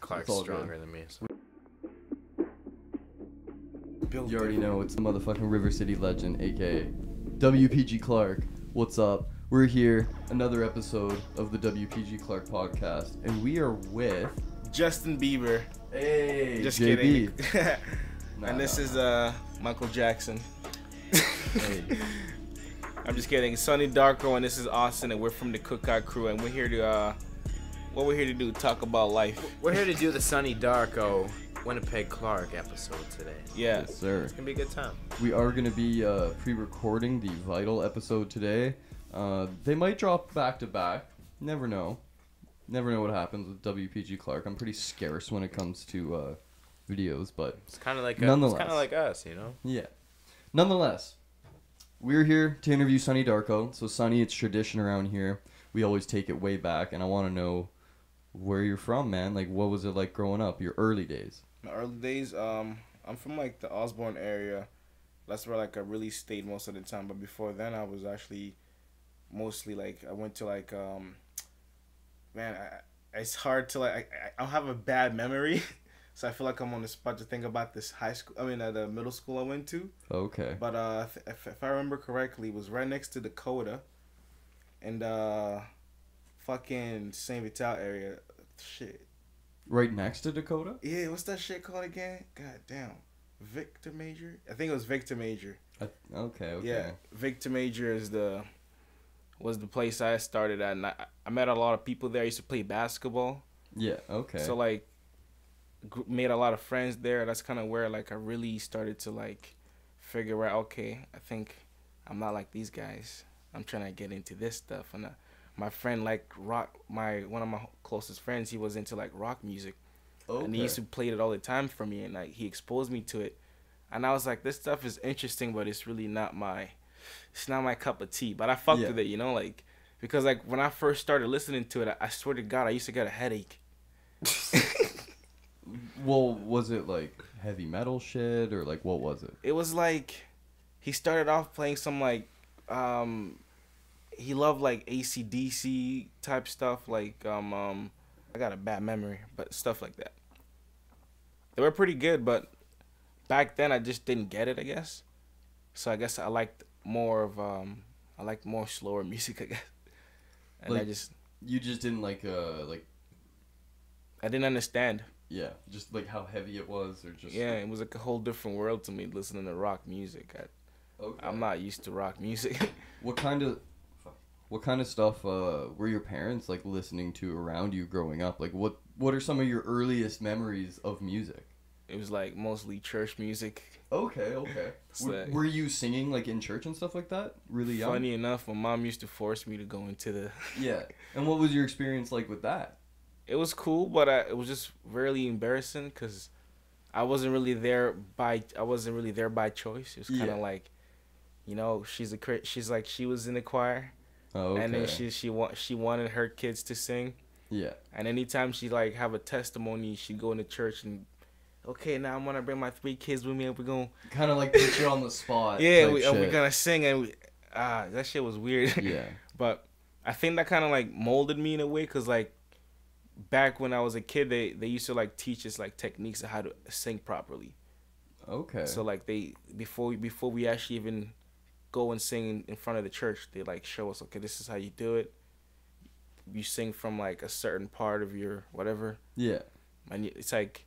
Clark's stronger than me. So. You already know it's the motherfucking River City legend, aka WPG Clark. What's up? We're here, another episode of the WPG Clark podcast, and we are with Justin Bieber. Hey, just JB. kidding. And this is Michael Jackson. Hey. I'm just kidding. Sonny Darko, and this is Austin, and we're from the Cookout crew, and we're here to what we're here to do, talk about life. We're here to do the Sonny Darko Winnipeg Clark episode today. Yeah, Yes, sir. It's gonna be a good time. We are going to be pre-recording the Vital episode today. They might drop back to back. Never know. Never know what happens with WPG Clark. I'm pretty scarce when it comes to videos, but It's kind of like nonetheless. it's kind of like us, you know. Yeah. Nonetheless, we're here to interview Sonny Darko. So Sonny, it's tradition around here. We always take it way back, and I want to know where you're from, man. Like, what was it like growing up? Your early days. my early days. I'm from like the Osborne area. That's where like I really stayed most of the time. But before then, I was actually mostly like I went to like man, it's hard to like I have a bad memory. So I feel like I'm on the spot to think about this high school. I mean, the middle school I went to. Okay. But if I remember correctly, it was right next to Dakota, and fucking Saint Vital area. Shit. Right next to Dakota? Yeah, what's that shit called again? God damn. Victor Major. I think it was Victor Major. Okay. Yeah, Victor Major was the place I started at, and I met a lot of people there. I used to play basketball. Yeah. Okay. So like made a lot of friends there. That's kind of where like I really started to like figure out, okay, I think I'm not like these guys. I'm trying to get into this stuff. And my friend like rock, one of my closest friends, he was into like rock music. Okay. And he used to play it all the time for me, and like he exposed me to it. And I was like, this stuff is interesting, but it's really not my cup of tea. But I fucked with it, you know, like because like when I first started listening to it, I swear to God, I used to get a headache. Well, was it like heavy metal shit or like what was it? It was like he started off playing some like he loved like AC/DC type stuff, like I got a bad memory, but stuff like that. They were pretty good, but back then I just didn't get it, I guess. So I guess I liked more slower music, I guess. And like, you just didn't like I didn't understand. Yeah, just like how heavy it was, or just yeah, it was like a whole different world to me listening to rock music. Okay. I'm not used to rock music. What kind of stuff were your parents like listening to around you growing up? Like what are some of your earliest memories of music? It was like mostly church music. Okay. Were you singing like in church and stuff like that? Really young? Funny enough, my mom used to force me to go into the Yeah. And what was your experience like with that? It was cool, but it was just really embarrassing because I wasn't really there by choice. It was kind of like, you know, she's like she was in the choir, and then she wanted her kids to sing. Yeah. And anytime she like have a testimony, she'd go into church and, okay, now I'm gonna bring my 3 kids with me and we're gonna kind of like put you on the spot. Yeah, we're gonna sing, and that shit was weird. Yeah. But I think that kind of like molded me in a way, cause like back when I was a kid, they used to like teach us like techniques of how to sing properly. Okay. So like they before we actually even go and sing in front of the church, they like show us, okay, this is how you do it. You sing from like a certain part of your whatever. Yeah. And it's like,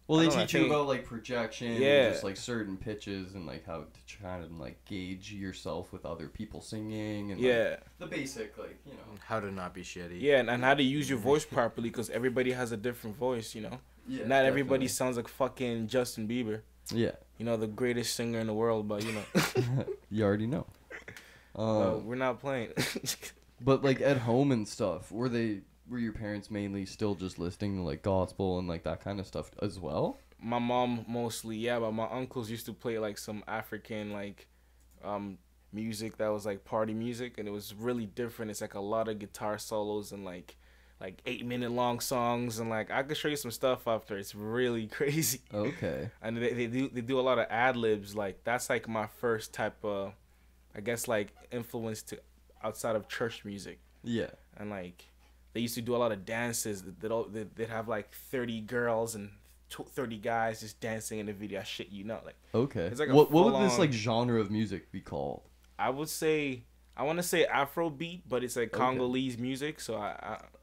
well, they teach you about like projection, and just like certain pitches, and like how to try to like gauge yourself with other people singing, and like, the basic, like, you know, how to not be shitty. Yeah, and how to use your voice properly, because everybody has a different voice, you know. Yeah. Not everybody sounds like fucking Justin Bieber. Yeah. You know, the greatest singer in the world, but you know. You already know. We're not playing. But like at home and stuff, were your parents mainly still just listening to like gospel and like that kind of stuff as well? My mom mostly, yeah, but my uncles used to play like some African like music that was like party music, and it was really different. It's like a lot of guitar solos and like 8-minute long songs, and like I could show you some stuff after. It's really crazy. Okay. And they do a lot of ad libs. Like that's like my first type of, I guess, like influence to outside of church music. Yeah. And like they used to do a lot of dances. They'd have like 30 girls and 30 guys just dancing in the video. I shit you not. Like, okay. It's like what would this like genre of music be called? I want to say Afrobeat, but it's like Congolese music. So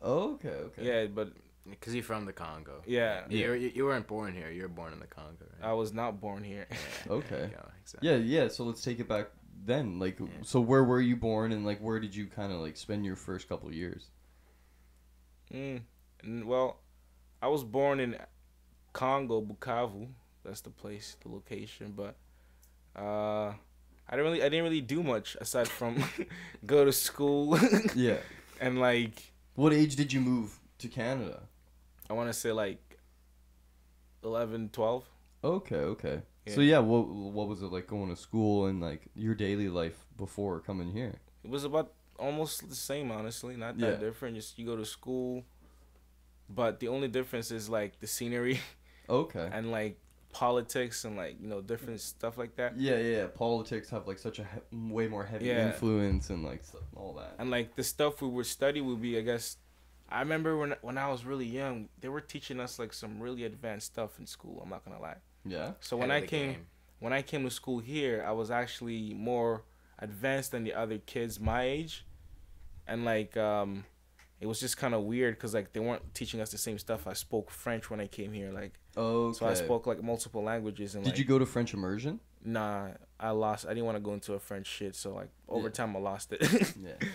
okay. Yeah, but because you're from the Congo. Yeah. You weren't born here. You were born in the Congo. Right? I was not born here. Yeah, okay. Exactly. Yeah. So let's take it back then. Like, so where were you born, and like where did you kind of like spend your first couple of years? Well, I was born in Congo, Bukavu. That's the place, the location. But I didn't really do much aside from go to school. Yeah. And like, what age did you move to Canada? I want to say like 11, 12. Okay. Yeah. So yeah, what was it like going to school and like your daily life before coming here? It was about almost the same, honestly. Not that different. Just you go to school, but the only difference is like the scenery. Okay. And like politics and like different stuff like that. Yeah. Politics have like such a way more heavy influence and like all that. And like the stuff we would study would be, I guess, I remember when I was really young, they were teaching us like some really advanced stuff in school. I'm not gonna lie. Yeah. So when I came to school here, I was actually more advanced than the other kids my age, and like it was just kind of weird because like they weren't teaching us the same stuff. I spoke French when I came here, like. Okay. So I spoke like multiple languages. And did you go to French immersion? Nah, I lost. I didn't want to go into a French shit. So like over time, I lost it. Yeah.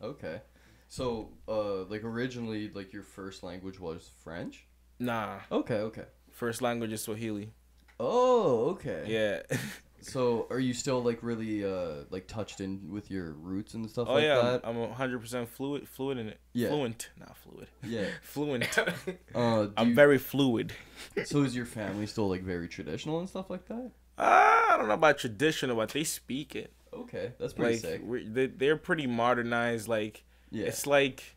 Okay. So like originally, like your first language was French? Nah. Okay. First language is Swahili. Oh, okay. Yeah. So, are you still like really like touched in with your roots and stuff that? Oh I'm 100% fluid in it. Yeah. Fluent, not fluid. Yeah. Fluent. I'm very fluid. So, is your family still like very traditional and stuff like that? I don't know about traditional, but they speak it. Okay, that's pretty sick. They're pretty modernized. Like, it's like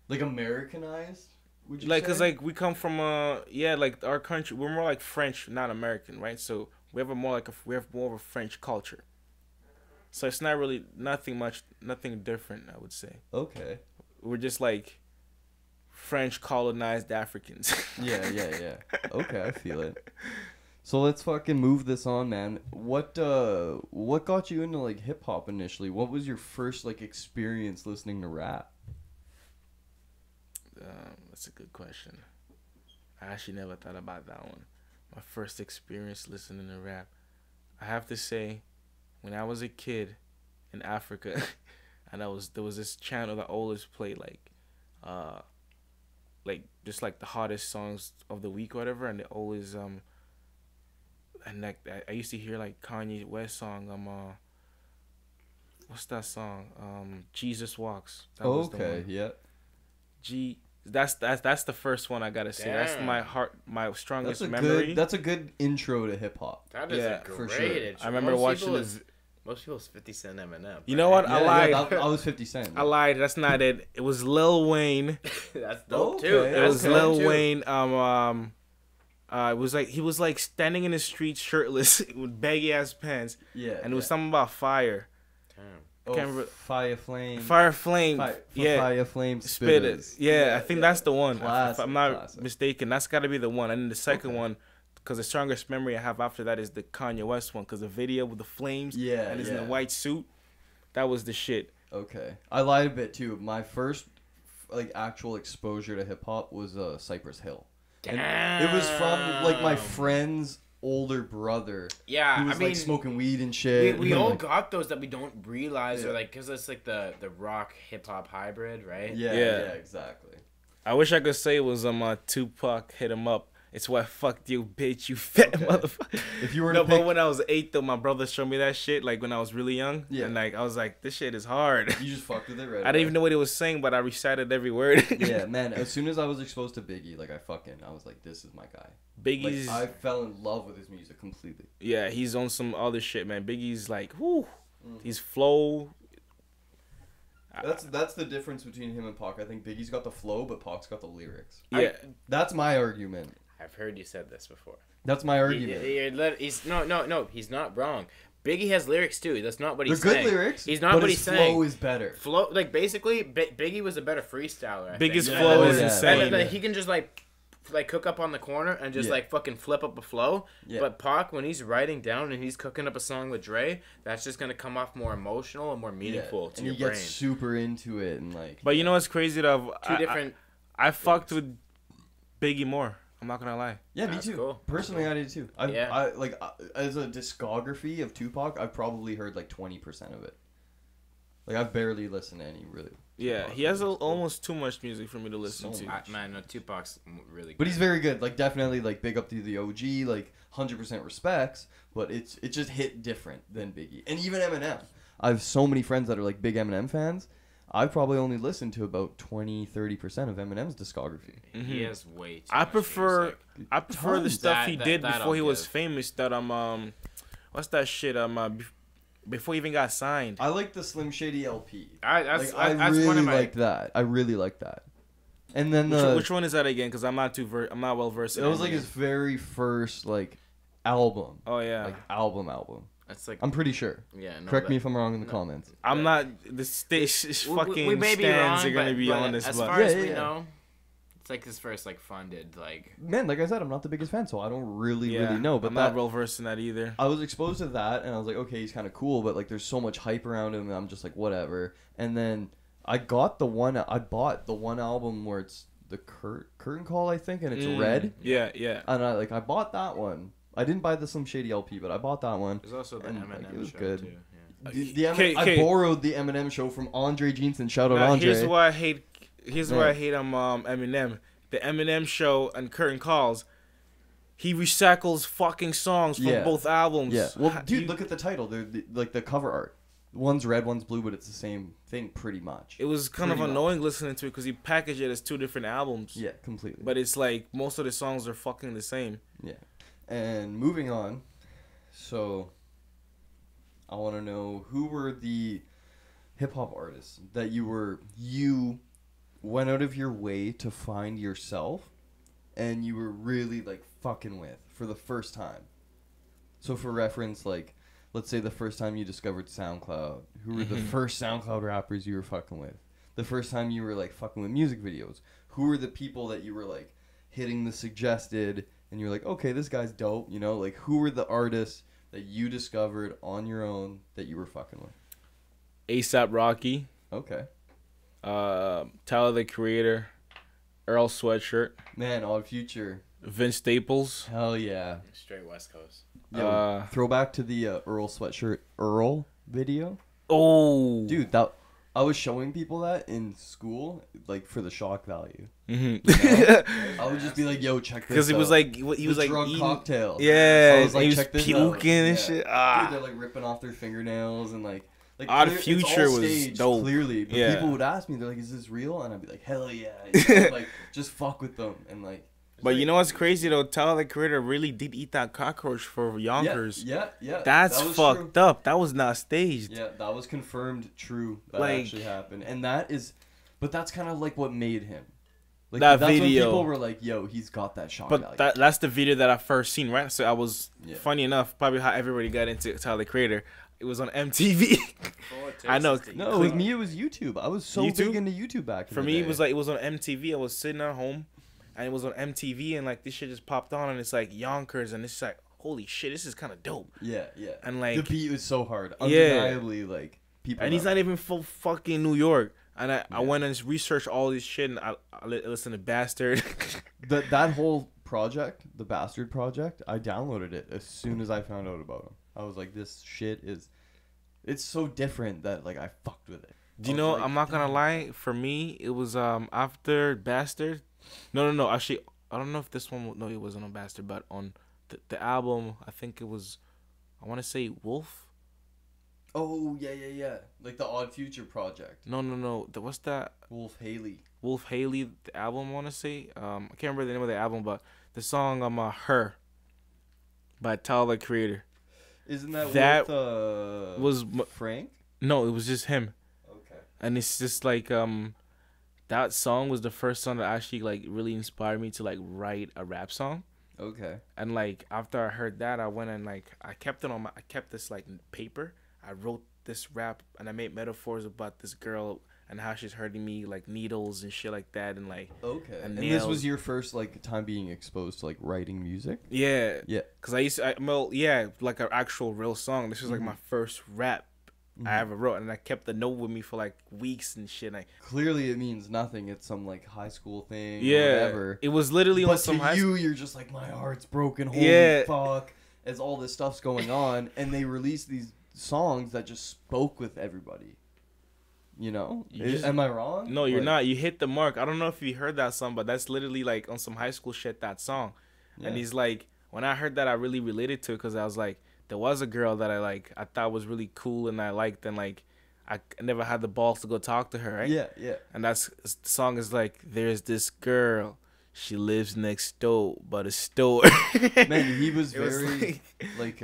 Americanized. Would you like, say? cause like we come from like our country, we're more like French, not American, right? So. We have more of a French culture, so it's not really nothing different. I would say. Okay. We're just like French colonized Africans. Yeah. Okay, I feel it. So let's fucking move this on, man. What got you into like hip hop initially? What was your first like experience listening to rap? That's a good question. I actually never thought about that one. My first experience listening to rap, I have to say, when I was a kid in Africa, and there was this channel that always played like just like the hottest songs of the week or whatever, and they always and like I used to hear like Kanye West song what's that song Jesus Walks. That was the one. Yeah. That's the first one I gotta say. Damn. That's my strongest memory. That's a good intro to hip hop. That is a great intro. I remember watching this. Most people's 50 Cent Eminem. You know what? I lied. I was 50 Cent. I lied. That's not it. It was Lil Wayne. That's dope too. It was Lil Wayne. It was like he was like standing in the street shirtless with baggy ass pants. Yeah. And it was something about fire. Damn. Fire Flame. Fire Flame. Fire Flame Spitters. Yeah, I think that's the one. Classic, if I'm not mistaken, that's got to be the one. And then the second one, because the strongest memory I have after that is the Kanye West one, because the video with the flames and he's in a white suit, that was the shit. Okay. I lied a bit too. My first like actual exposure to hip hop was Cypress Hill. Damn. And it was from like my friend's older brother. Yeah, who was like smoking weed and shit. We all got those that we don't realize are like, because it's like the rock hip hop hybrid, right? Yeah, exactly. I wish I could say it was Tupac Hit 'Em Up. It's what fucked you, bitch, you fat motherfucker. If you were to but when I was 8 though, my brother showed me that shit like when I was really young. Yeah. And like I was like, this shit is hard. You just fucked with it right I didn't even know what he was saying, but I recited every word. Yeah, man. As soon as I was exposed to Biggie, like I was like, this is my guy. Biggie's. Like, I fell in love with his music completely. Yeah, he's on some other shit, man. Biggie's like, whoo, his flow. That's the difference between him and Pac. I think Biggie's got the flow, but Pac's got the lyrics. Yeah, that's my argument. I've heard you said this before. That's my argument. He's no. He's not wrong. Biggie has lyrics too. That's not what he's They're saying. good lyrics. He's not what he's saying. Flow is better. Flow, like basically, Biggie was a better freestyler. Biggie's flow is insane. And he can just like cook up on the corner and just like fucking flip up a flow. Yeah. But Pac, when he's writing down and he's cooking up a song with Dre, that's just gonna come off more emotional and more meaningful to your brain. And he gets super into it and like. But you know what's crazy though? Two different. I fucked with Biggie more. I'm not gonna lie. Yeah, me too. Cool. Personally, I did too. I like as a discography of Tupac, I've probably heard like 20% of it. Like I've barely listened to any really. Yeah, Tupac he has almost too much music for me to listen to. Man, no, Tupac's really good. But he's very good. Like definitely like big up to the OG, like 100% respects, but it just hit different than Biggie. And even Eminem. I have so many friends that are like big Eminem fans. I've probably only listened to about 20-30% of Eminem's discography. Mm-hmm. He has way too I much prefer music. The stuff he did before he was famous. That what's that shit? Before he even got signed. I like the Slim Shady LP. I really like that. I really like that. And then which one is that again? Because I'm not well versed. It was like his very first like album. Oh yeah, like album. That's like, I'm pretty sure. Yeah. No, Correct me if I'm wrong in the comments. I'm not. The fucking we may be stands wrong, are gonna be on this. As far as we know, it's like his first like funded like. Man, like I said, I'm not the biggest fan, so I don't really know. But I'm not well versed in that either. I was exposed to that, and I was like, okay, he's kind of cool, but like there's so much hype around him, and I'm just like, whatever. And then I bought the one album where it's the Curtain Call, I think, and it's red. Yeah. And I bought that one. I didn't buy the Slim Shady LP, but I bought that one. There's also the Eminem it was show good. Too. Yeah. I borrowed the Eminem show from Andre Jeanson. Shout out Andre. Here's why I hate Eminem. The Eminem show and Curtain Calls. He recycles fucking songs from both albums. Yeah. Well, dude, look at the title. They're like the cover art. One's red, one's blue, but it's the same thing pretty much. It was kind of annoying listening to it because he packaged it as two different albums. Yeah, completely. But it's like most of the songs are fucking the same. Yeah. And moving on, so I want to know who were the hip hop artists that you went out of your way to find yourself and you were really like fucking with for the first time. So for reference, like let's say the first time you discovered SoundCloud, who were the first SoundCloud rappers you were fucking with? The first time you were like fucking with music videos, who were the people that you were like hitting the suggested and you're like, okay, this guy's dope, you know? Like, who were the artists that you discovered on your own that you were fucking with? A$AP Rocky. Okay. Tyler, the Creator. Earl Sweatshirt. Man, Odd Future. Vince Staples. Hell yeah. Straight West Coast. Yo, throwback to the Earl Sweatshirt Earl video. Oh. Dude, I was showing people that in school, like, for the shock value. Mm-hmm. You know? I would just be like, yo, check this out. Because he was like drug eating cocktail. Yeah, so I was like, he was check this puking out. and shit. Ah. Dude, they're like ripping off their fingernails and like Odd Future was staged, dope. Clearly, but yeah. people would ask me, they're like, is this real? And I'd be like, hell yeah. You know, like, just fuck with them and like. But you know what's crazy though? Tyler, the Creator, really did eat that cockroach for Yonkers. Yeah. That's fucked up. That was not staged. Yeah, that was confirmed true. That actually happened. And that's kind of like what made him. Like, that that's video. When people were like, yo, he's got that shock value. But that's the video that I first seen, right? So I was, funny enough, probably how everybody got into Tyler, the Creator. It was on MTV. I know. No, with me, it was YouTube. I was so big into YouTube back in For the me, day. it was on MTV. I was sitting at home. And it was on MTV, and like this shit just popped on, and it's like Yonkers, and it's like, holy shit, this is kind of dope. Yeah. And like the beat was so hard, undeniably. Like people. And he's not even from fucking New York. And I went and researched all this shit, and I listened to Bastard. that whole project, the Bastard project, I downloaded it as soon as I found out about him. I was like, this shit it's so different that like I fucked with it. Do you know? Like, I'm not gonna lie. For me, it was after Bastard. No. Actually, I don't know if this one. No, it wasn't on Bastard, but on the album, I think it was. I want to say Wolf. Oh yeah. Like the Odd Future project. No. What's that? Wolf Haley. The album. I want to say. I can't remember the name of the album, but the song Her by Tyler, the Creator. Isn't that with, was Frank? No, it was just him. Okay. And it's just like that song was the first song that actually like really inspired me to like write a rap song. Okay. And like after I heard that, I went and like I kept this like paper. I wrote this rap and I made metaphors about this girl and how she's hurting me, like needles and shit like that, and like okay. And this was your first like time being exposed to like writing music. Yeah. Yeah. Cause like an actual real song. This was like my first rap I ever wrote, and I kept the note with me for like weeks and shit. Like clearly, it means nothing. It's some like high school thing. Yeah. Or whatever. It was literally but on some to you, you're just like my heart's broken. Holy fuck! As all this stuff's going on, and they release these songs that just spoke with everybody. You know? Am I wrong? No, you're not. You hit the mark. I don't know if you heard that song, but that's literally like on some high school shit, that song. Yeah. And he's like, when I heard that, I really related to it because I was like, there was a girl that I thought was really cool and I liked, and like I never had the balls to go talk to her, right? Yeah, yeah. And the song is like, there's this girl, she lives next door, but a store. Man, he was very like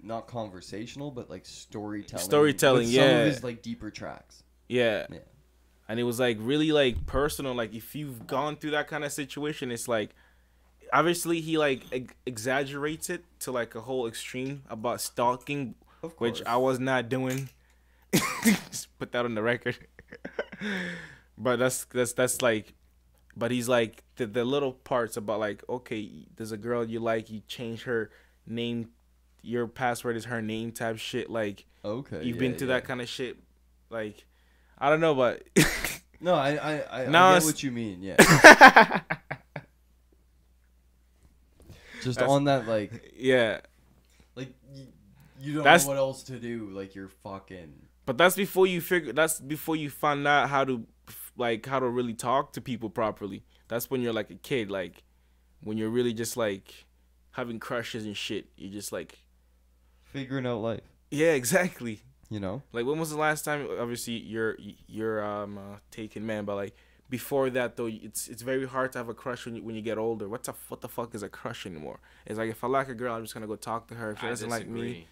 not conversational, but like storytelling. Storytelling, with yeah. Some of his like deeper tracks. Yeah. And it was like really like personal. Like if you've gone through that kind of situation, it's like obviously he like exaggerates it to like a whole extreme about stalking, which I was not doing. Just put that on the record. But that's like, but he's like the little parts about like, okay, there's a girl you like, you change her name, your password is her name type shit. Like, okay, you've been through that kind of shit. Like, I don't know, but no, I get what you mean. Yeah. Just on that, like, like you don't know what else to do. Like you're fucking. But that's before you find out how to really talk to people properly. That's when you're like a kid, like when you're really just like having crushes and shit. You're just like figuring out life. Yeah, exactly. You know, like when was the last time? Obviously, you're taken man, but like before that though, it's very hard to have a crush when you get older. What the fuck is a crush anymore? It's like if I like a girl, I'm just gonna go talk to her. If she doesn't like me,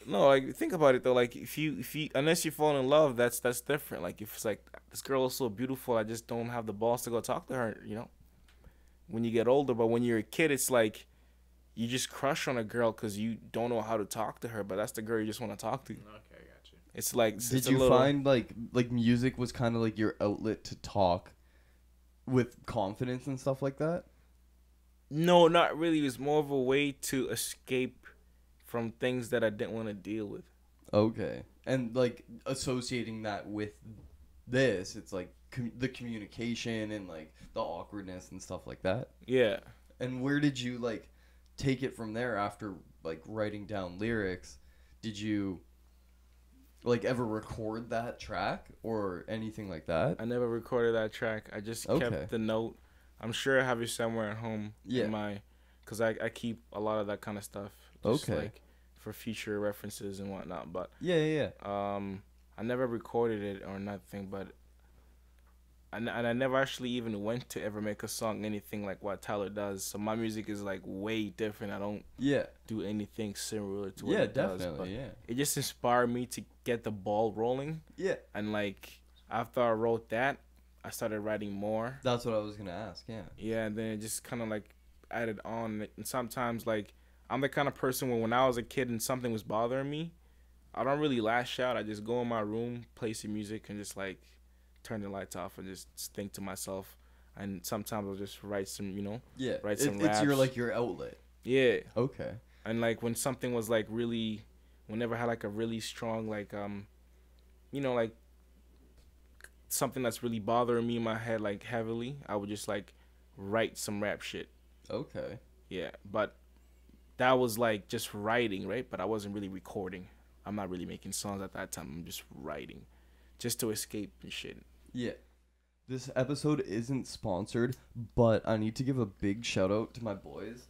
no, like think about it though. Like if you unless you fall in love, that's different. Like if it's like this girl is so beautiful, I just don't have the balls to go talk to her. You know, when you get older, but when you're a kid, it's like. You just crush on a girl because you don't know how to talk to her, but that's the girl you just want to talk to. Okay, I got you. It's like... Did you find, like music was kind of like your outlet to talk with confidence and stuff like that? No, not really. It was more of a way to escape from things that I didn't want to deal with. Okay. And, like, associating that with this, it's like the communication and, like, the awkwardness and stuff like that? Yeah. And where did you, like... take it from there after like writing down lyrics? Did you like ever record that track or anything like that? I never recorded that track. I just kept the note. I'm sure I have it somewhere at home. Yeah. Because I keep a lot of that kind of stuff. Just like for future references and whatnot. But yeah. I never recorded it or nothing. But and I never actually even went to ever make a song anything like what Tyler does. So my music is like way different. I don't do anything similar to what he does. But it just inspired me to get the ball rolling. Yeah. And like after I wrote that, I started writing more. That's what I was gonna ask. Yeah. Yeah, and then it just kind of like added on. And sometimes like I'm the kind of person when I was a kid and something was bothering me, I don't really lash out. I just go in my room, play some music, and just like turn the lights off and just think to myself. And sometimes I'll just write some, write some raps. It's your outlet. Yeah. Okay. And like when something was like really, whenever I had like a really strong like like something that's really bothering me in my head like heavily, I would just like write some rap shit. Okay. Yeah, but that was like just writing, right? But I wasn't really recording. I'm not really making songs at that time. I'm just writing, just to escape and shit. Yeah. This episode isn't sponsored, but I need to give a big shout out to my boys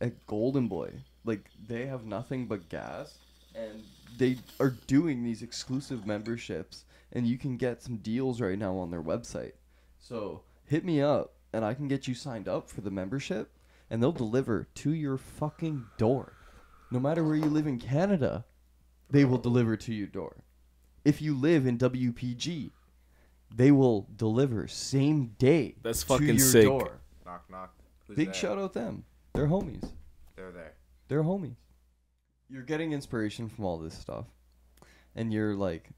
at Golden Boy. Like, they have nothing but gas, and they are doing these exclusive memberships, and you can get some deals right now on their website. So, hit me up, and I can get you signed up for the membership, and they'll deliver to your fucking door. No matter where you live in Canada, they will deliver to your door. If you live in WPG, they will deliver same day. That's fucking to your sick. Door. Knock knock. Big shout out them. They're homies. They're there. They're homies. You're getting inspiration from all this stuff, and you're like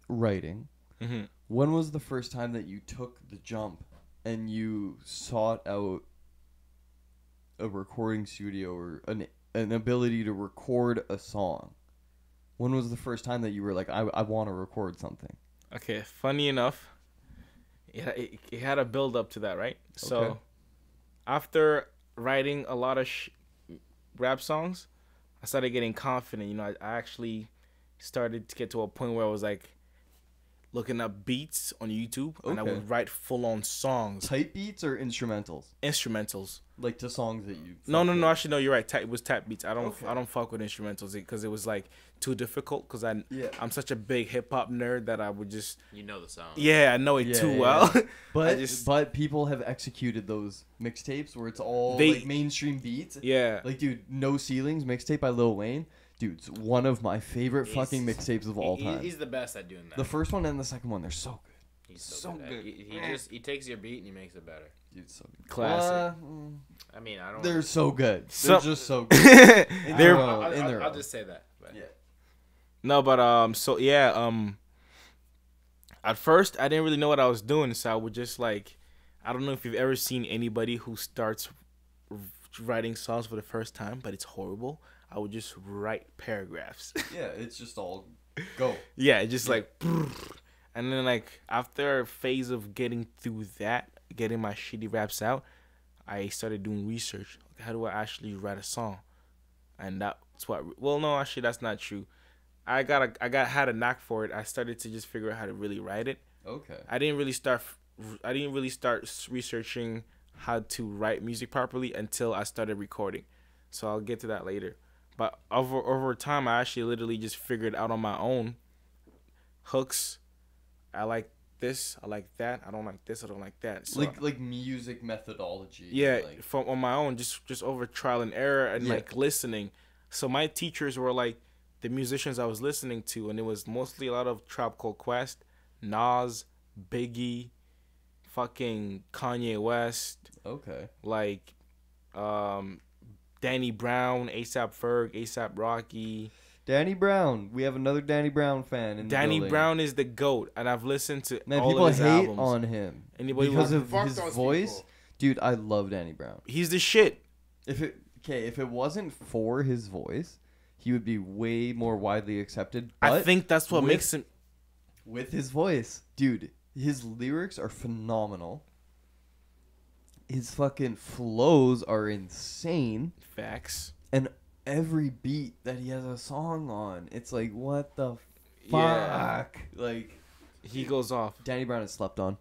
writing. Mm-hmm. When was the first time that you took the jump and you sought out a recording studio or an ability to record a song? When was the first time that you were like, I want to record something? Okay, funny enough, it had a build up to that, right? So after writing a lot of rap songs, I started getting confident. You know, I actually started to get to a point where I was like looking up beats on YouTube, and I would write full-on songs. Type beats or instrumentals? Instrumentals. Like to songs that you... No. Actually, no. You're right. It was tap beats. I don't fuck with instrumentals because it was like too difficult. Because I'm such a big hip hop nerd that I would just... You know the song. Yeah, I know it too well. But people have executed those mixtapes where it's all like mainstream beats. Yeah. Like, dude, No Ceilings mixtape by Lil Wayne. Dude, it's one of my favorite fucking mixtapes of all time. He's the best at doing that. The first one and the second one, they're so good. He's so good. He takes your beat and he makes it better. Dude, so good. Classic. I mean, I don't. They're so good. They're just so good. I'll just say that. But. Yeah. No, but at first I didn't really know what I was doing, so I would just like, I don't know if you've ever seen anybody who starts writing songs for the first time, but it's horrible. I would just write paragraphs. Yeah, it's just all go. Yeah, just like, and then like after a phase of getting through that, getting my shitty raps out, I started doing research. How do I actually write a song? And that's what. Well, no, actually, that's not true. I had a knack for it. I started to just figure out how to really write it. Okay. I didn't really start researching how to write music properly until I started recording. So I'll get to that later. But over time, I actually literally just figured out on my own hooks. I like this. I like that. I don't like this. I don't like that. So, like music methodology. Yeah, from on my own, just over trial and error and like listening. So my teachers were like the musicians I was listening to, and it was mostly a lot of Tribe Called Quest, Nas, Biggie, fucking Kanye West. Okay. Like, Danny Brown, A$AP Ferg, A$AP Rocky. Danny Brown. We have another Danny Brown fan in the Danny building. Brown is the GOAT, and I've listened to all people of his hate albums. on him Because of his voice. People. Dude, I love Danny Brown. He's the shit. If it wasn't for his voice, he would be way more widely accepted. But I think that's what makes him... With his voice. Dude, his lyrics are phenomenal. His fucking flows are insane. Facts. And every beat that he has a song on, it's like, what the fuck? Yeah. Like, he goes off. Danny Brown is slept on.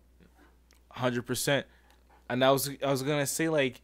100%. And I was gonna say, like,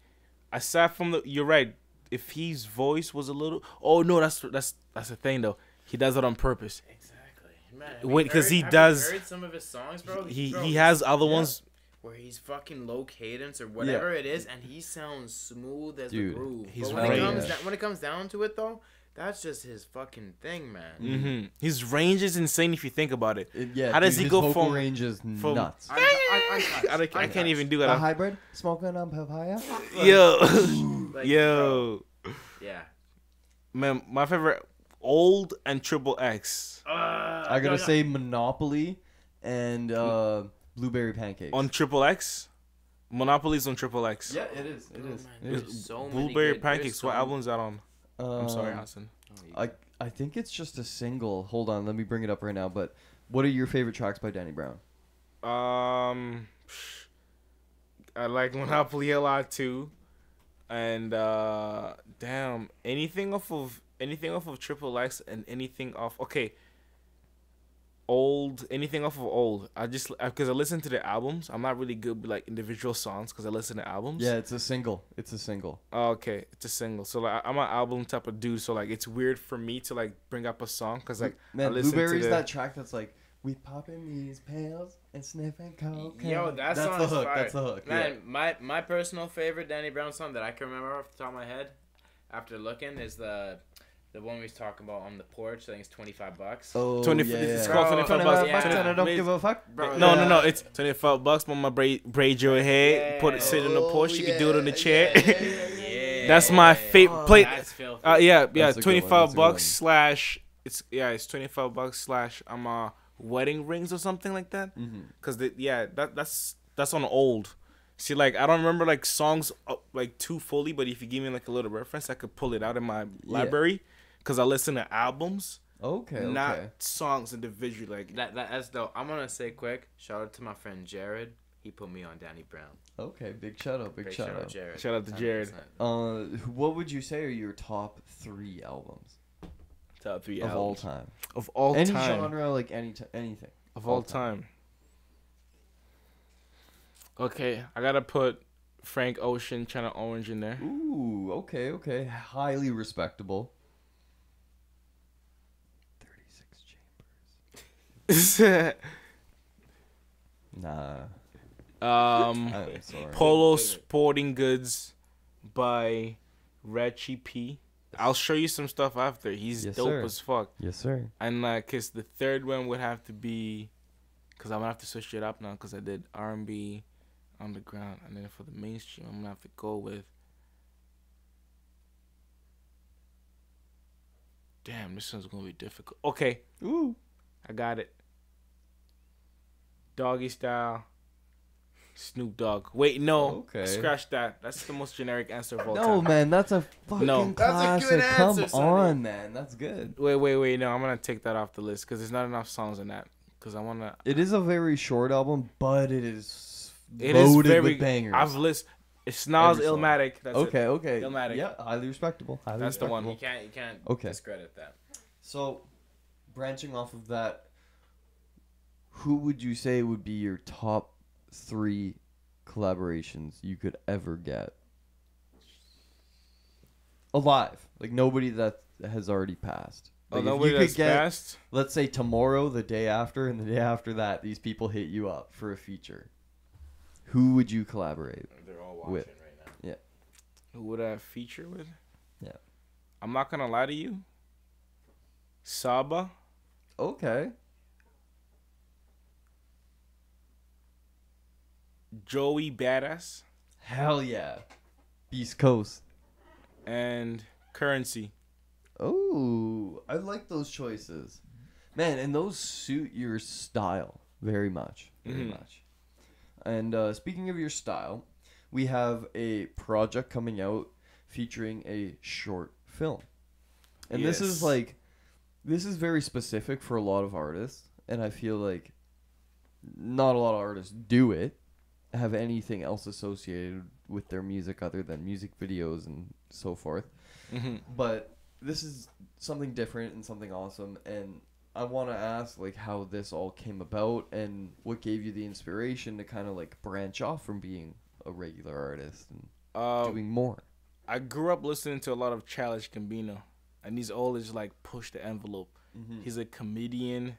aside from the... You're right. If his voice was a little... Oh, no, that's the thing, though. He does it on purpose. Exactly. Man, wait, because he does... does... Have you heard some of his songs, bro? He has other ones... Where he's fucking low cadence or whatever it is, and he sounds smooth as the groove. He's but when it comes down to it, though, that's just his fucking thing, man. Mm-hmm. His range is insane if you think about it. How does he go from range is nuts? I can't even do that. A hybrid smoking on papaya. Yo. Yeah. Man, my favorite old and Triple X. I gotta say Monopoly and Blueberry Pancakes. On Triple X? Monopoly's on Triple X. Yeah, it is. It is. There's so Blueberry Pancakes. What album's that on? I'm sorry, Hassan. I think it's just a single. Hold on, let me bring it up right now. But what are your favorite tracks by Danny Brown? I like Monopoly a lot too. And damn, anything off of Triple X and anything off anything off of old. I just because I listen to the albums. I'm not really good with like individual songs because I listen to albums. Yeah, it's a single. Oh, okay, it's a single. So like I'm an album type of dude. So like it's weird for me to like bring up a song because like man, Blueberry's that track that's like we popping these pills and sniffing cocaine. Yo, that's the hook. Fire. That's the hook. Man, my personal favorite Danny Brown song that I can remember off the top of my head after looking is the The one we was talking about on the porch, I think it's $25. Oh, 20, yeah. It's called $25. bucks, and I don't give a fuck. Bro, No. It's $25. Mama braid your hair, put it sit on the porch. You can do it on the chair. Yeah. That's my favorite plate. That's filthy. Yeah. That's a good one, $25 that's a good it's $25 / wedding rings or something like that. Cause that's on old. See, like I don't remember like songs like too fully, but if you give me like a little reference, I could pull it out in my library. Cause I listen to albums. Okay. Not songs individually. Like that's dope. I'm gonna say quick shout out to my friend Jared. He put me on Danny Brown. Okay, big shout out, big shout out. Jared. Shout out to Jared. 100%. What would you say are your top 3 albums? Top 3 of albums. all time. Of all any time. genre, like anything. Of all time. Okay, I gotta put Frank Ocean, Channel Orange in there. Ooh, okay. Highly respectable. 36 chambers. Nah. I'm sorry. Polo Sporting Goods by Reggie P. I'll show you some stuff after. He's dope as fuck. Yes, sir. And cause the third one would have to be, cause I'm gonna have to switch it up now, cause I did R&B, underground, and then for the mainstream, I'm gonna have to go with. Damn, this one's gonna be difficult. Okay. Ooh. I got it. Doggy Style. Snoop Dogg. Wait, no. Okay. Scratch that. That's the most generic answer of all time. No, man, that's a fucking classic. That's a good answer, Come on, man. That's good. Wait. No, I'm going to take that off the list because there's not enough songs in that. Because I want to. It is a very short album, but it is It loaded is very, with bangers. I've listened. It's Nas Every song. Illmatic. That's Okay. it. Illmatic. Yeah, highly respectable. That's the one. You can't Okay. discredit that. So, branching off of that, who would you say would be your top 3 collaborations you could ever get? Alive. Like, nobody that has already passed. Like, if nobody you that's could get, passed? let's say tomorrow, the day after, and the day after that, these people hit you up for a feature. Who would you collaborate They're all watching with? right now. Yeah. Who would I feature with? Yeah. I'm not going to lie to you. Saba. Okay. Joey Badass. Hell yeah. East Coast. And Currency. Oh, I like those choices. Man, and those suit your style very much. Very much. And speaking of your style, we have a project coming out featuring a short film. And this is very specific for a lot of artists. And I feel like not a lot of artists do it, have anything else associated with their music other than music videos and so forth. But this is something different and something awesome, and I want to ask like how this all came about and what gave you the inspiration to kind of like branch off from being a regular artist and doing more. I grew up listening to a lot of Childish Gambino, and he's always like push the envelope. He's a comedian,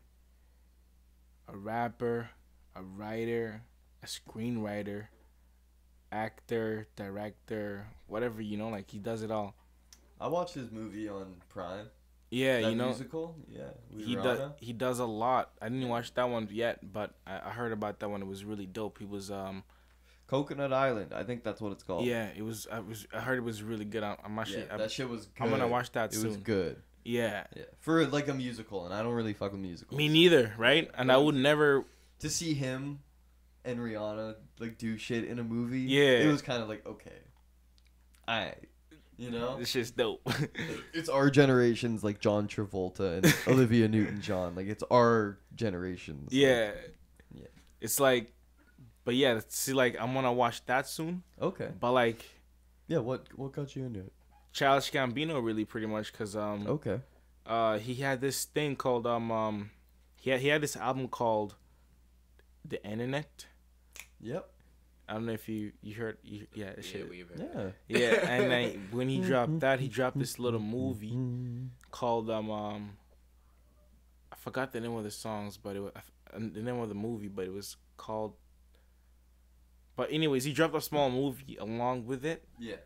a rapper, a writer, a screenwriter, actor, director, whatever, like he does it all. I watched his movie on Prime. Yeah, that musical. Yeah, he does a lot. I didn't watch that one yet, but I heard about that one. It was really dope. He was Coconut Island. I think that's what it's called. Yeah, it was. I heard it was really good. I'm actually. Yeah, that shit was good. I'm gonna watch that soon. It was good. Yeah. For like a musical, and I don't really fuck with musicals. Me neither, right? And I would never. To see him and Rihanna like do shit in a movie. Yeah. It was kind of like okay, this shit's dope. It's our generation's like John Travolta and Olivia Newton-John. Like it's our generation's. Yeah. It's like, but yeah, see, like I'm gonna watch that soon. Okay. But like. Yeah. What got you into it? Childish Gambino, really, pretty much, cause Okay. He had this thing called he had this album called The Internet. Yep. I don't know if you heard. Yeah, shit. Yeah. And then when he dropped that, he dropped this little movie called I forgot the name of the songs, but the name of the movie, but it was called. But anyways, he dropped a small movie along with it. Yeah.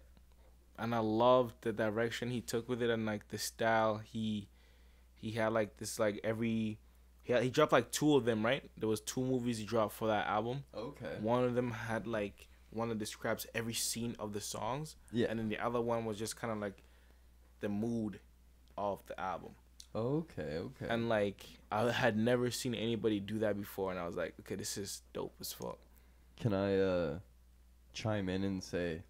and I loved the direction he took with it and like the style he had like this like he dropped like 2 of them, right? There was 2 movies he dropped for that album. Okay. One of them had like one that describes every scene of the songs. Yeah. And then the other one was just kind of like the mood of the album. Okay. And like I had never seen anybody do that before, and I was like, okay, this is dope as fuck. Can I chime in and say,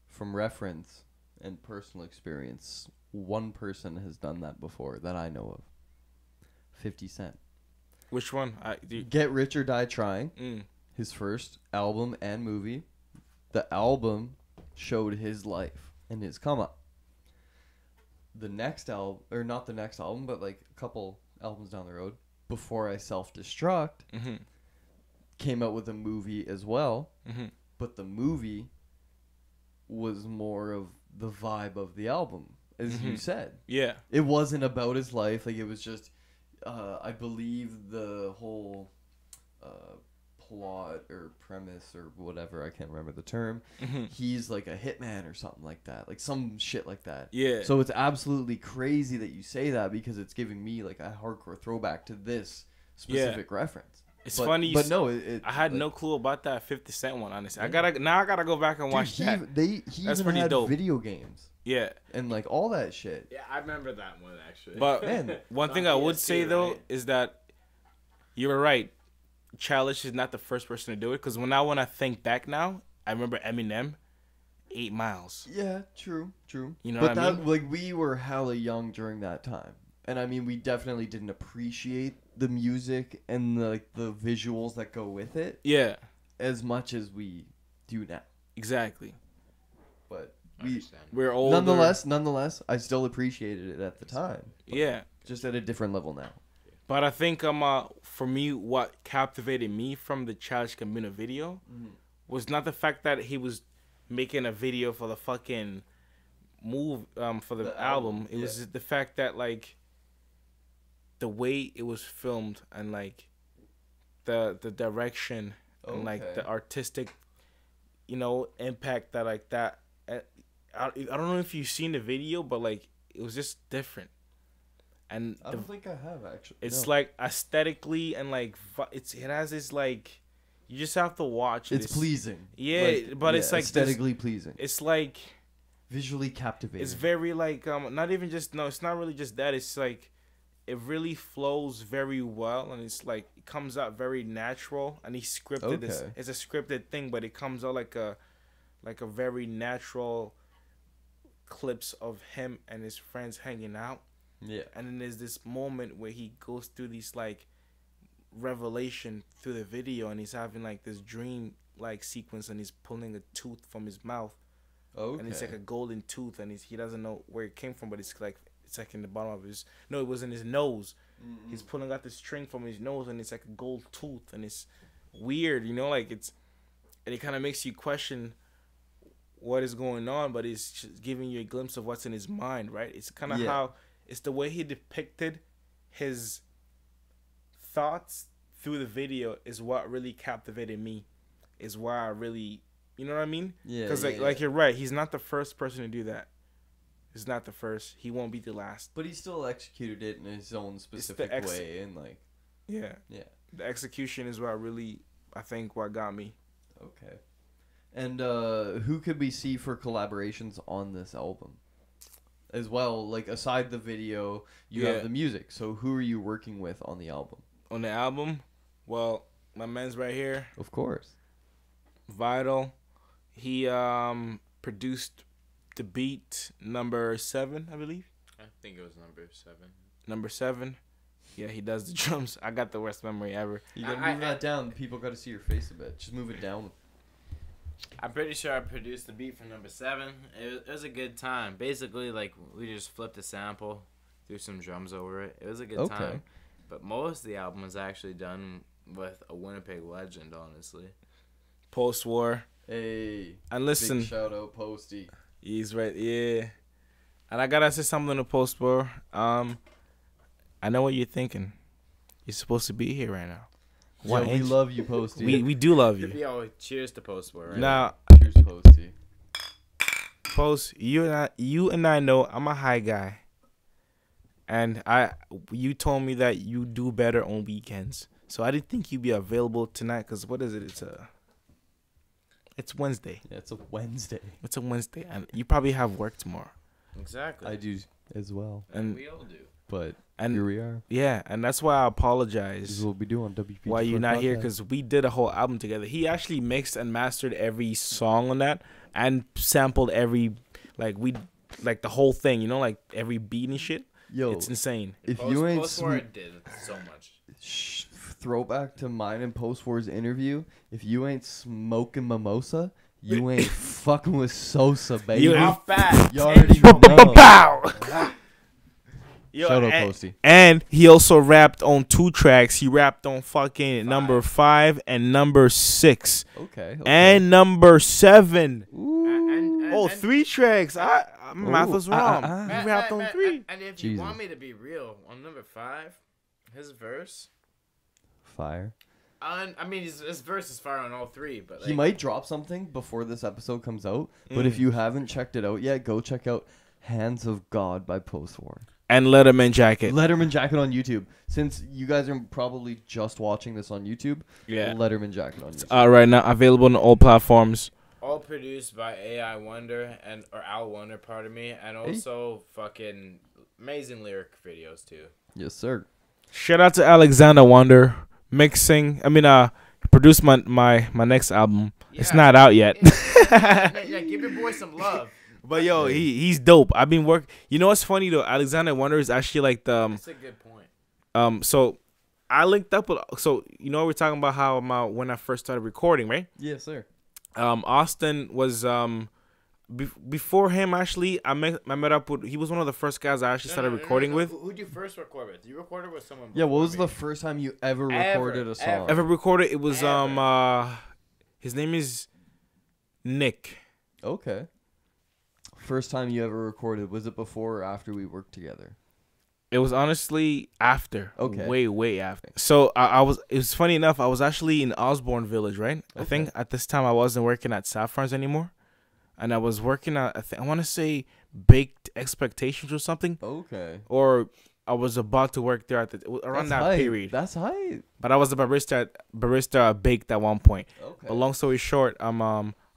from reference and personal experience, one person has done that before that I know of. 50 Cent. Which one? Get Rich or Die Trying. His first album and movie. The album showed his life and his come up. The next album, or not the next album, but like a couple albums down the road, Before I Self-Destruct, came out with a movie as well. But the movie was more of the vibe of the album, as you said. Yeah. It wasn't about his life. Like, it was just, I believe the whole plot or premise or whatever, I can't remember the term, he's like a hitman or something like that, like some shit like that. Yeah. So it's absolutely crazy that you say that, because it's giving me like a hardcore throwback to this specific reference. It's funny, but no, I had no clue about that 50 Cent one. Honestly, I gotta go back and watch that. He That's even pretty had dope. Video games. Yeah. And like all that shit. Yeah, I remember that one actually. But man, one thing I would say though is that you were right. Childish is not the first person to do it, because when I think back now, I remember Eminem, 8 Miles. Yeah, true. You know but what I mean? Like, we were hella young during that time, and I mean, we definitely didn't appreciate the music and the visuals that go with it. Yeah. As much as we do now. Exactly. But we're older. Nonetheless, I still appreciated it at the time. Yeah. Just at a different level now. But I think for me, what captivated me from the Childish Gambino video was not the fact that he was making a video for the fucking for the album. It was just the fact that like the way it was filmed and like the direction and like the artistic, impact that like that. I don't know if you've seen the video, but like it was just different. And I don't think I have actually. It's like aesthetically and like it has this like, you just have to watch it. It's pleasing. Yeah, but it's like aesthetically pleasing. It's like visually captivating. It's very like not even just it's not really just that. It's like it really flows very well, and it's like it comes out very natural. And he scripted this. It's a scripted thing, but it comes out like a very natural clips of him and his friends hanging out. Yeah. And then there's this moment where he goes through these like revelation through the video, and he's having like this dream like sequence, and he's pulling a tooth from his mouth. Okay. And it's like a golden tooth, and he doesn't know where it came from, but it's like in the bottom of his it was in his nose. Mm-hmm. He's pulling out the string from his nose, and it's like a gold tooth, and it's weird, like and it kind of makes you question what is going on, but it's just giving you a glimpse of what's in his mind, right? It's kind of how it's the way he depicted his thoughts through the video is what really captivated me, is why I really, you know what I mean? Yeah. Because like you're right, he's not the first person to do that. He's not the first. He won't be the last. But he still executed it in his own specific way, and like. Yeah. Yeah. The execution is what really, I think, what got me. Okay. And who could we see for collaborations on this album? As well, like aside the video, you have the music. So who are you working with on the album? On the album? Well, my man's right here. Of course. Vital. He produced the beat number 7, I believe. I think it was number 7. Number 7. Yeah, he does the drums. I got the worst memory ever. You gotta move that down. People gotta see your face a bit. Just move it down. I'm pretty sure I produced the beat for number 7. It was a good time. Basically, like, we just flipped a sample, threw some drums over it. It was a good time. But most of the album was actually done with a Winnipeg legend, honestly. Post-war. Hey. And listen. Big shout out, Posty. He's right, yeah. And I gotta say something to Post-war. I know what you're thinking. You're supposed to be here right now. Yeah, we love you, Posty. We do love you. Yo, cheers to Post-war. Right? Now, cheers, Posty. Post, you and I know I'm a high guy, and you told me that you do better on weekends, so I didn't think you'd be available tonight. Cause what is it? It's Wednesday. Yeah, it's a Wednesday. It's a Wednesday, and you probably have work tomorrow. Exactly. I do as well. And we all do. But and here we are. Yeah, and that's why I apologize. This is what we do on WPG. Why you're not here? Because we did a whole album together. He actually mixed and mastered every song on that, and sampled every the whole thing. You know, like every beat and shit. Yo, it's insane. If you ain't did so much. Throwback to mine and Post War's interview. If you ain't smoking mimosa, you ain't fucking with Sosa, baby. You How fast? You already know. Yo, Shout out Posty. And he also rapped on 2 tracks. He rapped on fucking number 5 and number 6. Okay. And number 7. Ooh. 3 tracks. My math was wrong. He rapped on 3. And if you want me to be real, on number 5, his verse. Fire. I mean, his verse is fire on all 3, but he might drop something before this episode comes out. But if you haven't checked it out yet, go check out "Hands of God" by Post War. And Letterman Jacket. Letterman Jacket on YouTube. Since you guys are probably just watching this on YouTube, Letterman Jacket on YouTube. Right now available on all platforms. All produced by AI Wonder or Al Wonder, pardon me, and also fucking amazing lyric videos too. Yes, sir. Shout out to Alexander Wonder mixing. Produced my next album. Yeah. It's not out yet. Yeah, give your boy some love. But yo, he's dope. I've been working. You know what's funny though? Alexander Wonder is actually like the. That's a good point. So I linked up with. So you know we're talking about how when I first started recording, right? Yes, sir. Austin was before him actually. I met up with. He was one of the first guys I actually started recording with. Who'd you first record with? You recorded with someone. Yeah. What was the first time you ever recorded a song? Ever recorded? It was his name is Nick. Okay. First time you ever recorded, was it before or after we worked together? It was honestly after. Okay. Way after. So it was funny enough, I was actually in Osborne Village, right? Okay. I think at this time I wasn't working at Saffron's anymore. And I was working at, I want to say Baked Expectations or something. Okay. Or I was about to work there around that period. That's hype. But I was a barista at Baked at one point. Okay. But long story short, I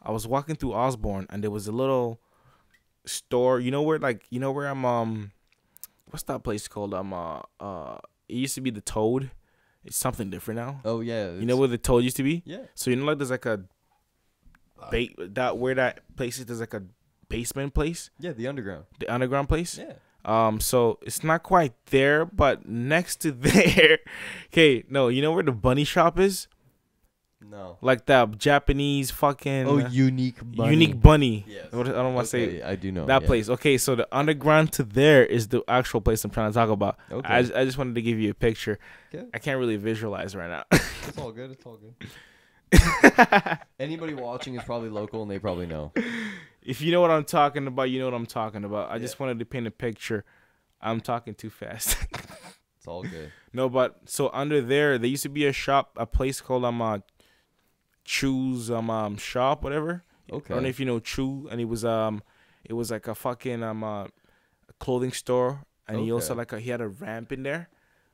was walking through Osborne and there was a little store, where I'm what's that place called? It used to be the Toad. It's something different now. Oh yeah. You know where the Toad used to be? Yeah. So like there's like a where that place is, there's like a basement place. Yeah, the underground. The underground place. Yeah. So it's not quite there, but next to there. Okay, no, you know where the bunny shop is? No. Like that Japanese fucking. Oh, Unique Bunny. Unique Bunny. Yes. I don't want to say. I do know that place. Okay, so the underground to there is the actual place I'm trying to talk about. Okay. I just wanted to give you a picture. Okay. I can't really visualize right now. It's all good. It's all good. Anybody watching is probably local and they probably know. If you know what I'm talking about, you know what I'm talking about. I just wanted to paint a picture. I'm talking too fast. It's all good. No, but so under there used to be a place called Chu's shop, whatever. Okay. I don't know if you know Chu, and it was like a fucking clothing store, and he also he had a ramp in there,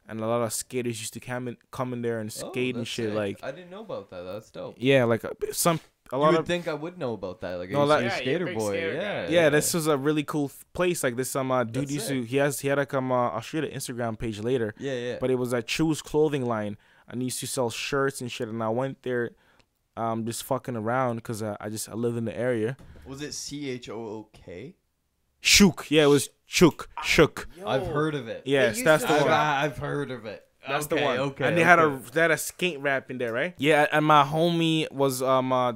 and a lot of skaters used to come in there and skate and shit. Sick. Like I didn't know about that. That's dope. Yeah, like a lot you would of think I would know about that. Like a skater boy. Yeah, this was a really cool place. Like this dude used to he had like I'll show you the Instagram page later. Yeah. But it was a Chu's clothing line, and he used to sell shirts and shit. And I went there, just fucking around because I lived in the area. Was it CHOOK? Shook. Yeah, it was Shook. Shook. I've heard of it. Yes, that's the one. I've heard of it. That's the one. Okay. And they had a skate rap in there, right? Yeah, and my homie was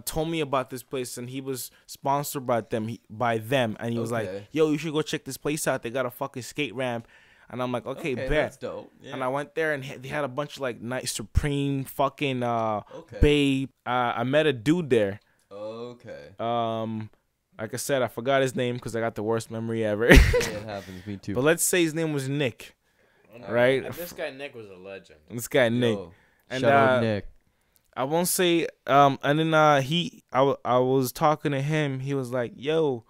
told me about this place, and he was sponsored by them, and he was like, "Yo, you should go check this place out. They got a fucking skate ramp." And I'm like, okay, bet. That's dope. Yeah. And I went there, and they had a bunch of like nice Supreme fucking Babe. I met a dude there. Okay. Like I said, I forgot his name because I got the worst memory ever. Yeah, it happens. Me too. But let's say his name was Nick. Right? This guy Nick was a legend. This guy Nick. And shout out Nick. I won't say and then I was talking to him. He was like, "Yo,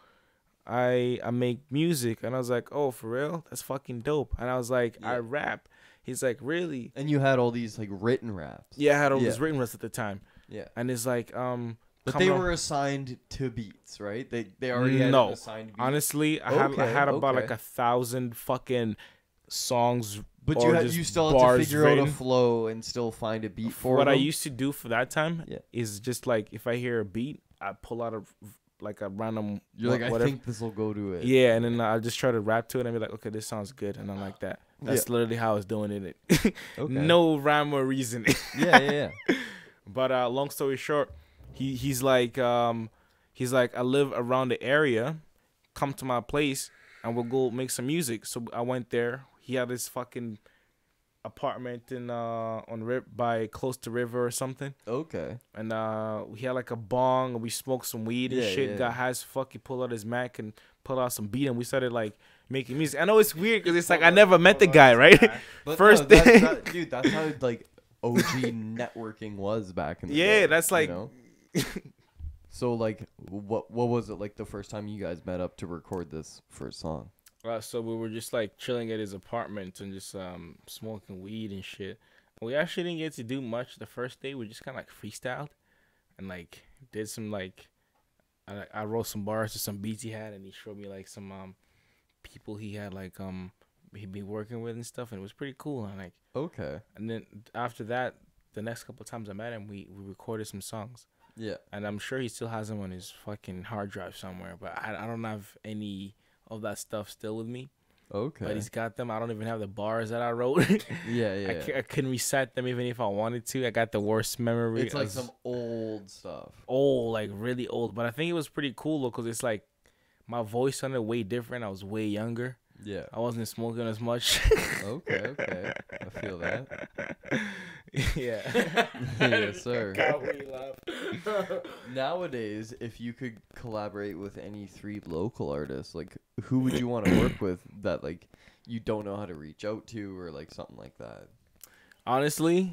I make music. And I was like, oh, for real? That's fucking dope. And I was like, I rap. He's like, really? And you had all these like written raps. Yeah, I had all these written raps at the time. Yeah. And it's like, but they were assigned to beats, right? They already had an assigned beat. Honestly, I had about like 1,000 fucking songs. But you still have to figure out a flow and still find a beat for what them. I used to do for that time is just like if I hear a beat, I pull out like a random. You're like, I think this will go to it. Yeah, and then I just try to rap to it and be like, okay, this sounds good, and I like that. That's literally how I was doing it. Okay. No rhyme or reason. Yeah. But long story short, he's like I live around the area, come to my place and we'll go make some music. So I went there. He had this fucking apartment in by close to river or something. Okay. And we had like a bong and we smoked some weed and shit. Got high as fuck. He pulled out his Mac and pulled out some beat and we started like making music. I know it's weird because it's like I never met the guy, right? First day, dude, that's how like OG networking was back in the day. Yeah, that's like. You know? So like, what was it like the first time you guys met up to record this first song? So we were just like chilling at his apartment and just smoking weed and shit. We actually didn't get to do much the first day. We just kind of like freestyled and like did some like I wrote some bars to some beats he had, and he showed me like some people he had like he'd be working with and stuff, and it was pretty cool. And like and then after that, the next couple of times I met him, we recorded some songs. Yeah, and I'm sure he still has them on his fucking hard drive somewhere, but I don't have any of that stuff still with me. Okay. But he's got them. I don't even have the bars that I wrote. Yeah. I couldn't recite them even if I wanted to. I got the worst memory. It's like some old stuff. Old, like really old. But I think it was pretty cool though, because it's like my voice sounded way different. I was way younger. Yeah. I wasn't smoking as much. Okay. I feel that. Yeah. Yes, sir. God, we love. Nowadays, if you could collaborate with any 3 local artists, like who would you want to work with that like you don't know how to reach out to or like something like that? Honestly,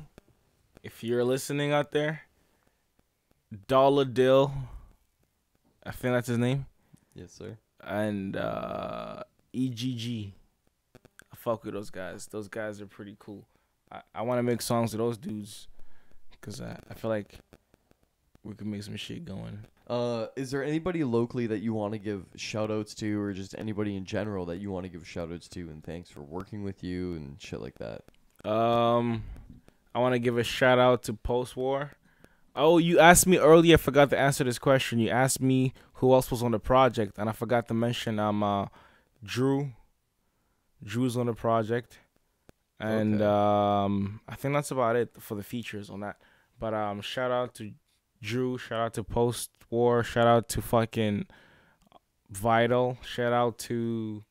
if you're listening out there, Dollar Dill, I think that's his name. Yes, sir. And EGG. I fuck with those guys. Those guys are pretty cool. I want to make songs with those dudes because I feel like we can make some shit going. Is there anybody locally that you want to give shout outs to, or just anybody in general that you want to give shout outs to and thanks for working with you and shit like that? I want to give a shout out to Post War. Oh, you asked me earlier. I forgot to answer this question. You asked me who else was on the project, and I forgot to mention Drew. Drew's on the project. And I think that's about it for the features on that. But shout out to Drew, shout out to Post War, shout out to fucking Vital, shout out to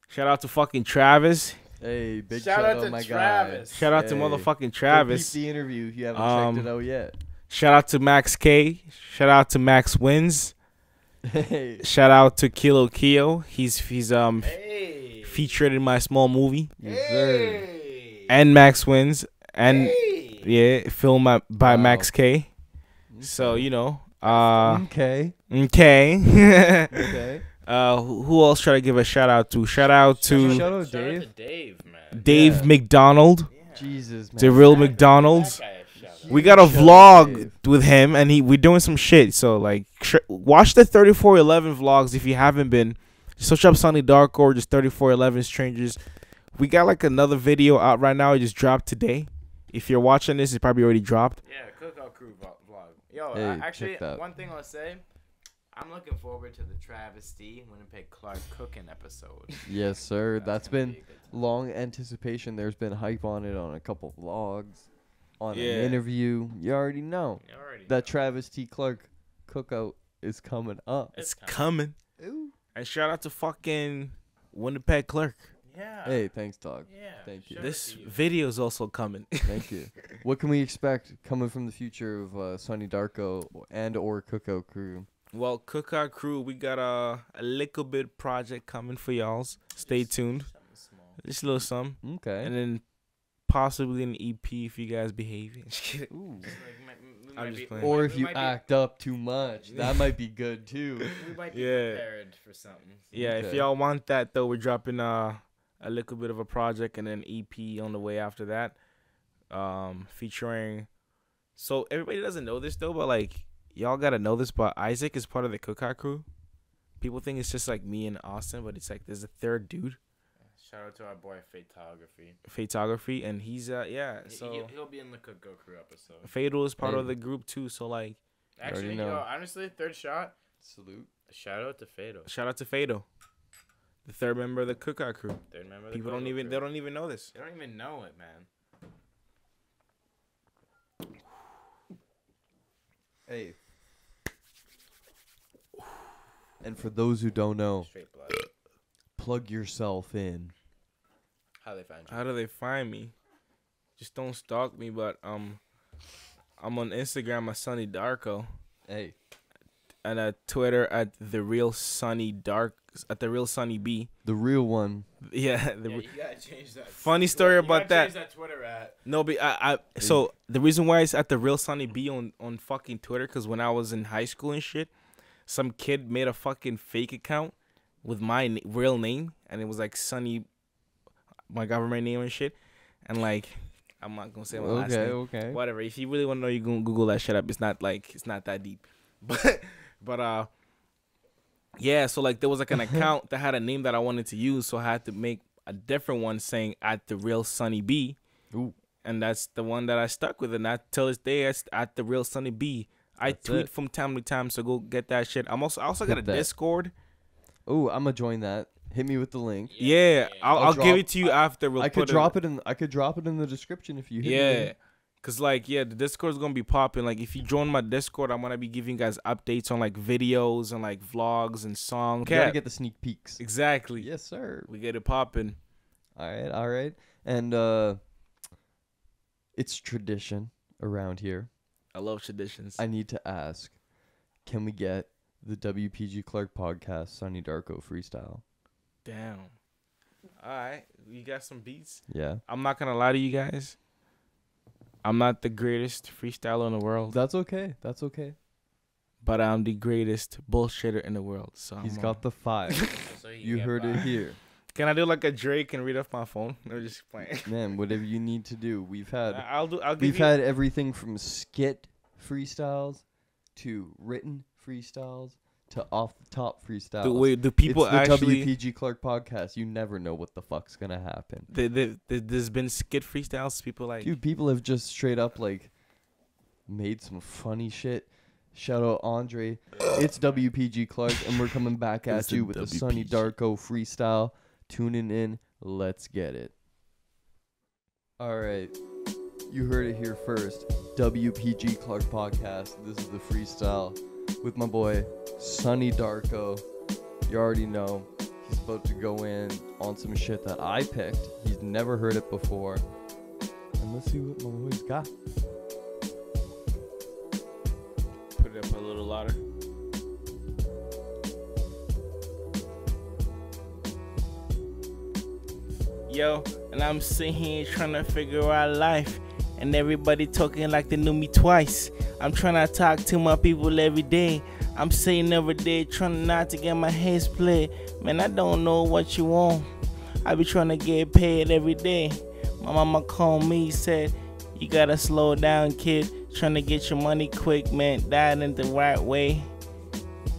fucking Travis. Hey, big shout out to my Travis. Shout out to motherfucking Travis. Go peep the interview if you haven't checked it out yet. Shout out to Max K. Shout out to Max Wins. Hey. Shout out to Kilo Keo. He's featured in my small movie. Yes, sir. And Max Wins. And filmed by Max K. So, you know. Okay. Okay. Who else should I give a shout out to? Shout out to Dave, man. Dave McDonald. Yeah. Jesus, man. The real McDonald's. We got a vlog with him, and we're doing some shit. So, like, watch the 3411 vlogs if you haven't been. Search up Sonny Darko or just 3411 Strangers. We got, like, another video out right now. It just dropped today. If you're watching this, it probably already dropped. Yeah, Cookout Crew vlog. Yo, actually, one thing I'll say. I'm looking forward to the Travesty Winnipeg Clark cooking episode. Yes, sir. That's been long anticipation. There's been hype on it on a couple vlogs, on an interview. You already know that Travis T. Clark cookout is coming up. It's coming. Ooh. And shout out to fucking Winnipeg Clark. Yeah. Hey, thanks, dog. Yeah. Thank you. This video is also coming. Thank you. What can we expect coming from the future of Sonny Darko and or Cookout Crew? Well, Cookout Crew, we got a little bit project coming for y'all. Stay tuned. Just a little something. Okay. And then possibly an EP if you guys behave. Ooh. Or if you act up too much, that might be good too. We might be prepared for something. Yeah, if y'all want that though, we're dropping a little bit of a project and an EP on the way after that, featuring. So everybody doesn't know this though, but like y'all gotta know this. But Isaac is part of the Cookout crew. People think it's just like me and Austin, but it's like there's a third dude. Shout out to our boy Photography, and he's so he'll be in the Cookout crew episode. Fatal is part of the group too, so like actually, honestly, third shot. Salute. Shout out to Fatal. The third member of the Cookout crew. People don't even know this. They don't even know it, man. Hey. And for those who don't know, straight blood. Plug yourself in. How do they find me? Just don't stalk me, but I'm on Instagram at Sonny Darko. Hey. And at Twitter at the real Sonny B. The real one. Yeah. You gotta change that. Funny story about that. Change that Twitter at. No, but so the reason why it's at the real Sonny B on fucking Twitter, because when I was in high school and shit, some kid made a fucking fake account with my real name, and it was like Sonny, my government name and shit, and like I'm not gonna say my last name. Okay. Whatever. If you really want to know, you can Google that shit up. It's not that deep, but yeah. So like there was like an account that had a name that I wanted to use, so I had to make a different one saying at the real Sonny B. Ooh. And that's the one that I stuck with, and that till this day it's at the real Sonny B. I tweet from time to time, so go get that shit. I also got a Discord. Oh, I'm gonna join that. Hit me with the link. Yeah, I'll give it to you after. I could drop it in the description if you hit me. Yeah, cause like the Discord's gonna be popping. Like if you join my Discord, I'm gonna be giving you guys updates on like videos and like vlogs and songs. You gotta get the sneak peeks. Exactly. Yes, sir. We get it popping. All right, and it's tradition around here. I love traditions. I need to ask, can we get the WPG Clark podcast Sonny Darko freestyle? Damn. All right. You got some beats? Yeah. I'm not going to lie to you guys. I'm not the greatest freestyler in the world. That's okay. But I'm the greatest bullshitter in the world. So he's got the 5. So you heard it here. Can I do like a Drake and read off my phone? I'm just playing. Man, whatever you need to do. We've had we've had everything from skit freestyles to written freestyles to off the top freestyles. Do people it's the actually WPG Clark podcast? You never know what the fuck's gonna happen. There's been skit freestyles. People have just straight up like made some funny shit. Shout out Andre. It's WPG Clark, and we're coming back at you with the Sonny Darko freestyle. Tuning in, let's get it. All right, you heard it here first. WPG Clark podcast. This is the freestyle with my boy Sonny Darko. You already know he's about to go in on some shit that I picked. He's never heard it before, and let's see what my boy's got. Put it up a little louder. Yo, and I'm sitting here trying to figure out life, and everybody talking like they knew me twice. I'm trying to talk to my people every day. I'm sitting every day trying not to get my head split. Man, I don't know what you want. I be trying to get paid every day. My mama called me, said, you gotta slow down, kid. Trying to get your money quick, man. That ain't the right way.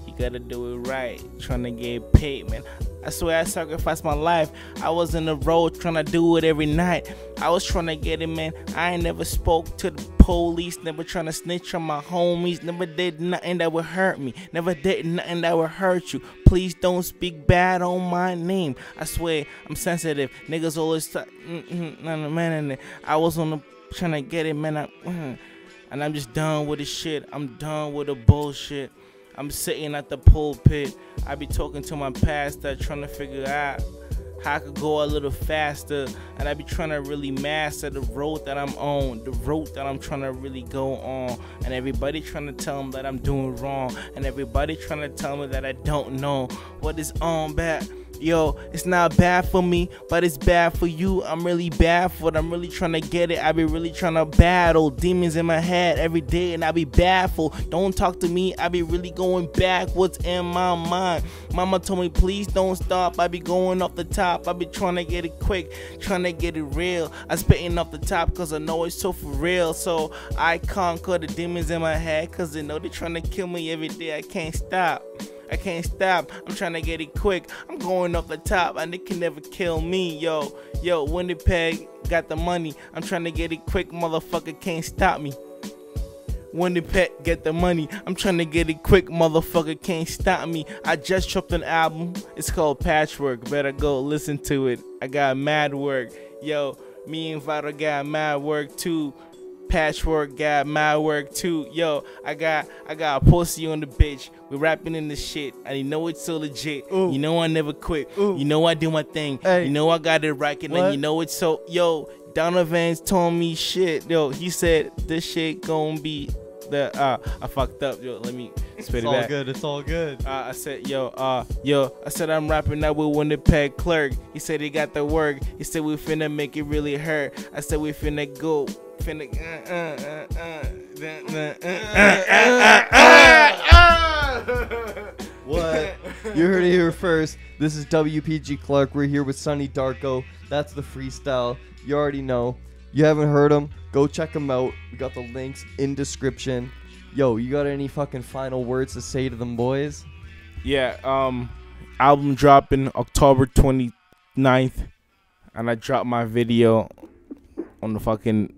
You gotta do it right. Trying to get paid, man. I swear I sacrificed my life. I was in the road trying to do it every night. I was trying to get it, man. I ain't never spoke to the police. Never trying to snitch on my homies. Never did nothing that would hurt me. Never did nothing that would hurt you. Please don't speak bad on my name. I swear I'm sensitive. Niggas always talk. Man, I was on the trying to get it, man. And I'm just done with this shit. I'm done with the bullshit. I'm sitting at the pulpit. I be talking to my pastor, trying to figure out how I could go a little faster. And I be trying to really master the road that I'm on, the road that I'm trying to really go on. And everybody trying to tell me that I'm doing wrong. And everybody trying to tell me that I don't know what is on back. Yo, it's not bad for me, but it's bad for you. I'm really bad for it. I'm really trying to get it. I be really trying to battle demons in my head every day, and I be baffled. Don't talk to me. I be really going back. What's in my mind? Mama told me, please don't stop. I be going off the top. I be trying to get it quick, trying to get it real. I spitting off the top because I know it's so for real. So I conquer the demons in my head because they know they're trying to kill me every day. I can't stop. I can't stop. I'm trying to get it quick. I'm going off the top and they can never kill me. Yo, Winnipeg got the money. I'm trying to get it quick. Motherfucker can't stop me. Winnipeg get the money. I'm trying to get it quick. Motherfucker can't stop me. I just dropped an album. It's called Patchwork. Better go listen to it. I got mad work. Yo, me and Vital got mad work too. Patchwork got mad work too. Yo, I got a pussy on the bitch. We rapping in the shit, and you know it's so legit. Ooh. You know I never quit. Ooh. You know I do my thing. Hey. You know I got it right, and then you know it's so. Yo, Donovan's told me shit. Yo, he said this shit gonna be the. I fucked up. Yo, let me spit it back. It's all good. It's all good. I said, I said I'm rapping that with Winnipeg Clerk. He said he got the work. He said we finna make it really hurt. I said we finna go. What? You heard it here first. This is WPG Clark. We're here with Sonny Darko. That's the freestyle. You already know. You haven't heard him? Go check him out. We got the links in description. Yo, you got any fucking final words to say to them boys? Yeah, album dropping October 29th, and I dropped my video on the fucking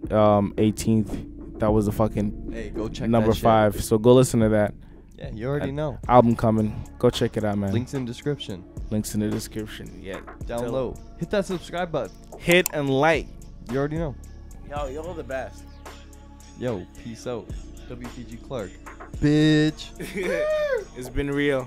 18th. That was the fucking go check number 5. So go listen to that. Yeah, you already know. Album coming. Go check it out, man. Links in description. Links in the description. Yeah. Down low. Hit that subscribe button. Hit and like. You already know. Yo, you're the best. Yo, peace out. WPG Clark. Bitch. It's been real.